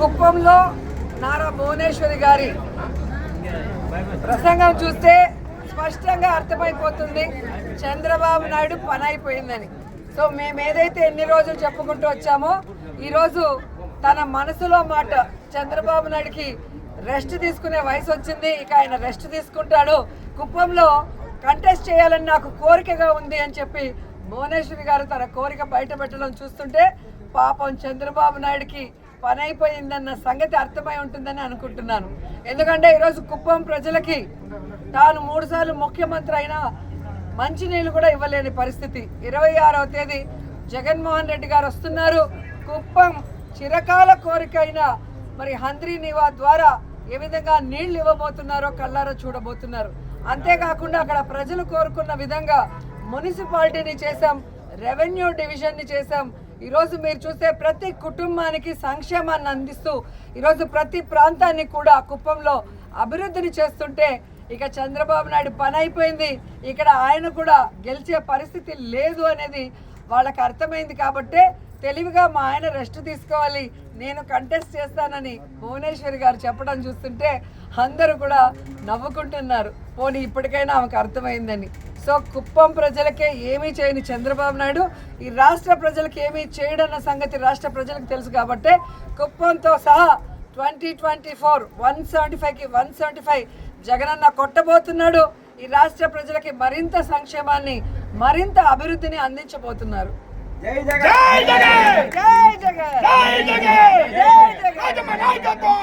కుప్పంలో నారా భువనేశ్వరి గారి ప్రసంగం చూస్తే స్పష్టంగా అర్థమైపోతుంది చంద్రబాబు నాయుడు పని అయిపోయిందని. సో మేము ఏదైతే ఎన్ని రోజులు చెప్పుకుంటూ వచ్చామో ఈరోజు తన మనసులో మాట చంద్రబాబు నాయుడికి రెస్ట్ తీసుకునే వయసు వచ్చింది, ఇక ఆయన రెస్ట్ తీసుకుంటాడు, కుప్పంలో కంటెస్ట్ చేయాలని నాకు కోరికగా ఉంది అని చెప్పి భువనేశ్వరి గారు తన కోరిక బయట పెట్టడం చూస్తుంటే పాపం చంద్రబాబు నాయుడికి పని అయిపోయిందన్న సంగతి అర్థమై ఉంటుందని అనుకుంటున్నాను. ఎందుకంటే ఈరోజు కుప్పం ప్రజలకి తాను 3 సార్లు ముఖ్యమంత్రి అయినా మంచినీళ్ళు కూడా ఇవ్వలేని పరిస్థితి. 26వ తేదీ జగన్మోహన్ రెడ్డి గారు వస్తున్నారు. కుప్పం చిరకాల కోరిక అయిన మరి హంద్రీ నివా ద్వారా ఏ విధంగా నీళ్లు ఇవ్వబోతున్నారో కళ్ళారా చూడబోతున్నారు. అంతేకాకుండా అక్కడ ప్రజలు కోరుకున్న విధంగా మున్సిపాలిటీని చేశాం, రెవెన్యూ డివిజన్ని చేశాం. ఈరోజు మీరు చూస్తే ప్రతి కుటుంబానికి సంక్షేమాన్ని అందిస్తూ ఈరోజు ప్రతి ప్రాంతాన్ని కూడా కుప్పంలో అభివృద్ధిని చేస్తుంటే ఇక చంద్రబాబు నాయుడు పని అయిపోయింది, ఇక్కడ ఆయన కూడా గెలిచే పరిస్థితి లేదు అనేది వాళ్ళకి అర్థమైంది. కాబట్టే తెలివిగా మా ఆయన రెస్ట్ తీసుకోవాలి, నేను కంటెస్ట్ చేస్తానని భువనేశ్వరి గారు చెప్పడం చూస్తుంటే అందరూ కూడా నవ్వుకుంటున్నారు. పోనీ ఇప్పటికైనా ఆమెకు అర్థమైందని. సో కుప్పం ప్రజలకే ఏమీ చేయని చంద్రబాబు నాయుడు ఈ రాష్ట్ర ప్రజలకు ఏమీ చేయడన్న సంగతి రాష్ట్ర ప్రజలకు తెలుసు. కాబట్టే కుప్పంతో సహా 2024 175కి 175 జగనన్న కొట్టబోతున్నాడు. ఈ రాష్ట్ర ప్రజలకి మరింత సంక్షేమాన్ని మరింత అభివృద్ధిని అందించబోతున్నారు. జై జగన్, జై జగన్, జై జగన్, జై జగన్.